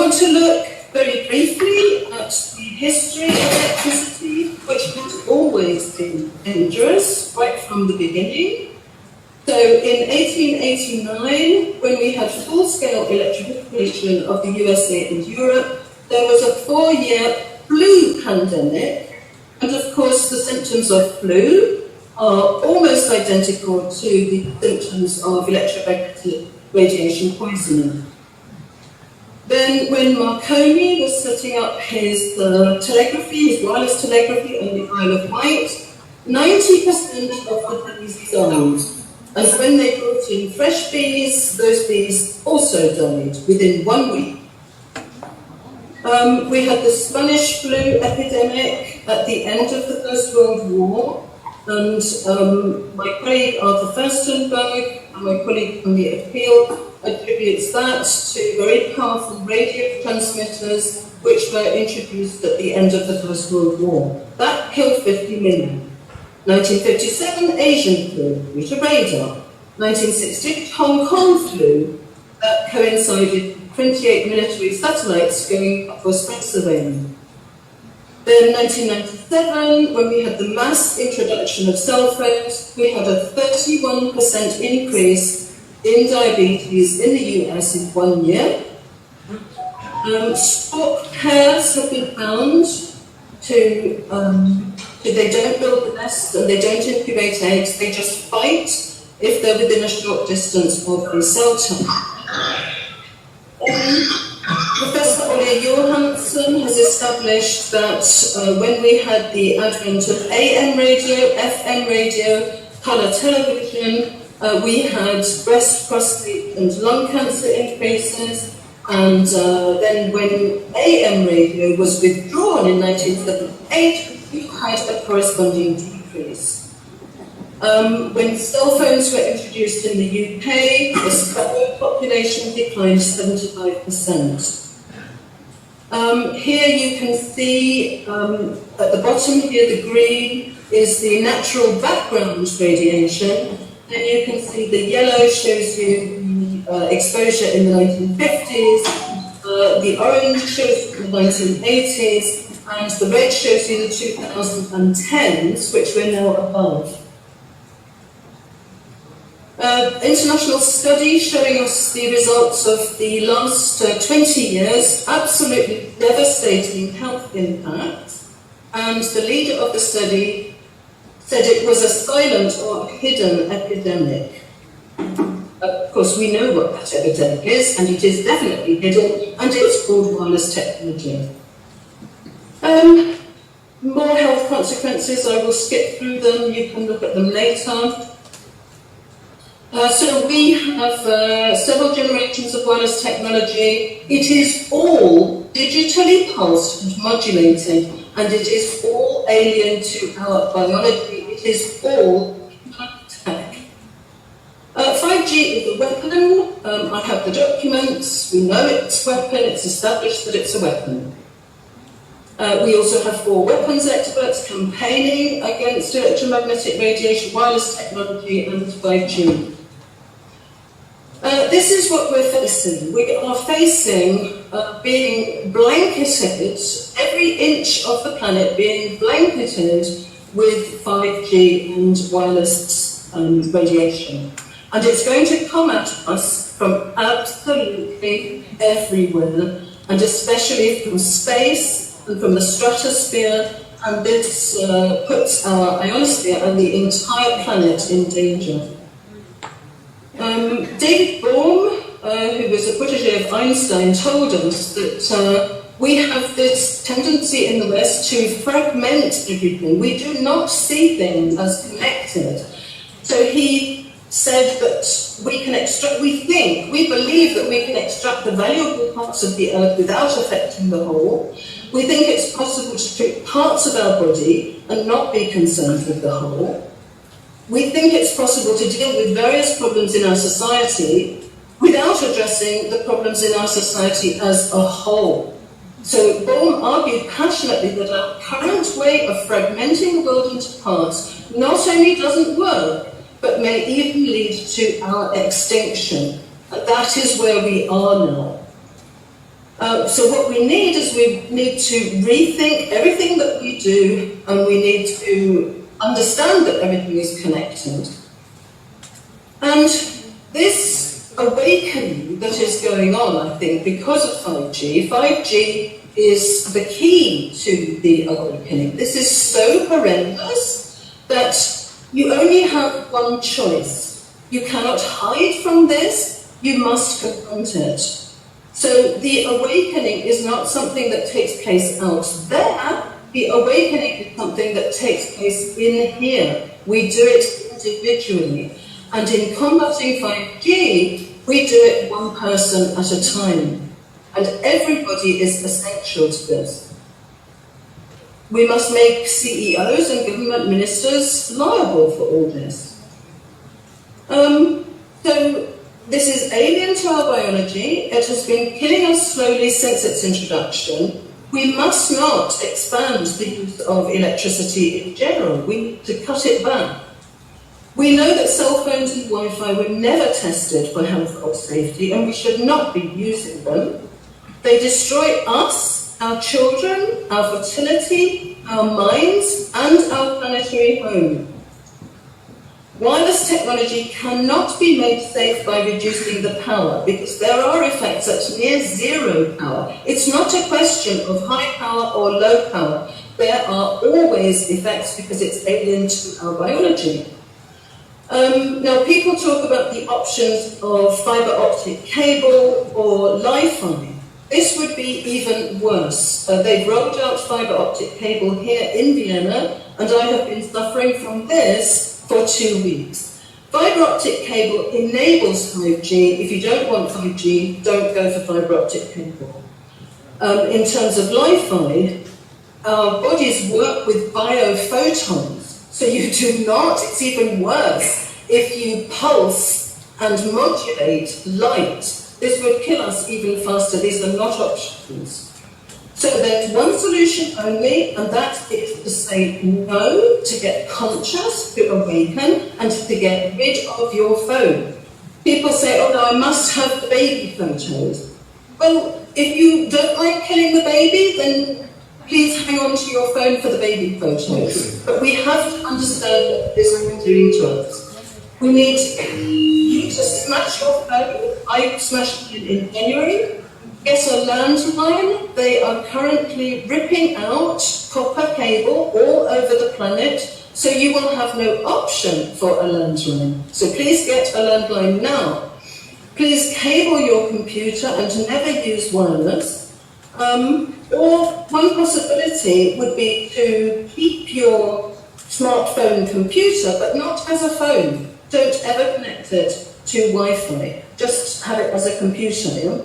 want to look very briefly at the history of electricity, which has always been dangerous right from the beginning. So in 1889, when we had full-scale electrification of the USA and Europe, there was a 4-year flu pandemic, and of course the symptoms of flu are almost identical to the symptoms of electromagnetic radiation poisoning. Then when Marconi was setting up his telegraphy, his wireless telegraphy on the Isle of Wight, 90% of the bees died. And when they brought in fresh bees, those bees also died within 1 week. We had the Spanish flu epidemic at the end of the First World War, and my colleague Arthur Furstenberg and my colleague from the appeal attributes that to very powerful radio transmitters which were introduced at the end of the First World War. That killed 50 million. 1957, Asian flu, due to radar. 1960, Hong Kong flu, that coincided with 28 military satellites going up for space surveillance. Then 1997, when we had the mass introduction of cell phones, we had a 31% increase in diabetes in the US in 1 year. Sport pairs have been found to they don't build the nest and they don't incubate eggs, they just fight if they're within a short distance of the cell type. Professor Ole Johansson has established that when we had the advent of AM radio, FM radio, colour television, we had breast, prostate and lung cancer increases, and then when AM radio was withdrawn in 1978, we had a corresponding decrease. When cell phones were introduced in the UK, the sparrow population declined 75%. Here you can see, at the bottom here, the green is the natural background radiation. And you can see the yellow shows you the exposure in the 1950s, the orange shows you the 1980s, and the red shows you the 2010s, which we're now above. International study showing us the results of the last 20 years, absolutely devastating health impacts, and the leader of the study said it was a silent or hidden epidemic. Of course, we know what that epidemic is, and it is definitely hidden, and it's called wireless technology. More health consequences, I will skip through them, you can look at them later. So we have several generations of wireless technology. It is all digitally pulsed and modulated, and it is all alien to our biology. It is all tech. 5G is a weapon. I have the documents. We know it's a weapon. It's established that it's a weapon. We also have 4 weapons experts campaigning against electromagnetic radiation, wireless technology, and 5G. This is what we're facing. We are facing being blanketed, every inch of the planet being blanketed with 5G and wireless radiation. And it's going to come at us from absolutely everywhere, and especially from space and from the stratosphere, and this puts our ionosphere and the entire planet in danger. David Bohm, who was a protege of Einstein, told us that we have this tendency in the West to fragment everything. We do not see things as connected. So he said that we believe that we can extract the valuable parts of the Earth without affecting the whole. We think it's possible to treat parts of our body and not be concerned with the whole. We think it's possible to deal with various problems in our society without addressing the problems in our society as a whole. So Bohm argued passionately that our current way of fragmenting the world into parts not only doesn't work, but may even lead to our extinction. And that is where we are now. So what we need is we need to rethink everything that we do, and we need to understand that everything is connected. And this awakening that is going on, I think, because of 5G is the key to the awakening. This is so horrendous that you only have one choice. You cannot hide from this, you must confront it. So the awakening is not something that takes place out there, the awakening is something that takes place in here. We do it individually. And in combating 5G, we do it one person at a time. And everybody is essential to this. We must make CEOs and government ministers liable for all this. So this is alien to our biology. It has been killing us slowly since its introduction. We must not expand the use of electricity in general. We need to cut it back. We know that cell phones and Wi-Fi were never tested for health or safety, and we should not be using them. They destroy us, our children, our fertility, our minds, and our planetary home. Wireless technology cannot be made safe by reducing the power, because there are effects at near zero power. It's not a question of high power or low power. There are always effects because it's alien to our biology. Now, people talk about the options of fiber optic cable or Wi-Fi. This would be even worse. They've rolled out fiber optic cable here in Vienna, and I have been suffering from this for 2 weeks. Fiber optic cable enables 5G. If you don't want 5G, don't go for fiber optic cable. In terms of Wi-Fi, our bodies work with biophotons. So you do not, it's even worse, if you pulse and modulate light. This would kill us even faster. These are not options. So there's one solution only, and that is to say no, to get conscious, to awaken, and to get rid of your phone. People say, oh no, I must have the baby photos. Well, if you don't like killing the baby, then please hang on to your phone for the baby photos. But we have to understand what this is doing to us. We need you to smash your phone. I smashed it in January. Get a landline. They are currently ripping out copper cable all over the planet, so you will have no option for a landline. So please get a landline now. Please cable your computer and never use wireless. Or one possibility would be to keep your smartphone computer, but not as a phone. Don't ever connect it to Wi-Fi. Just have it as a computer.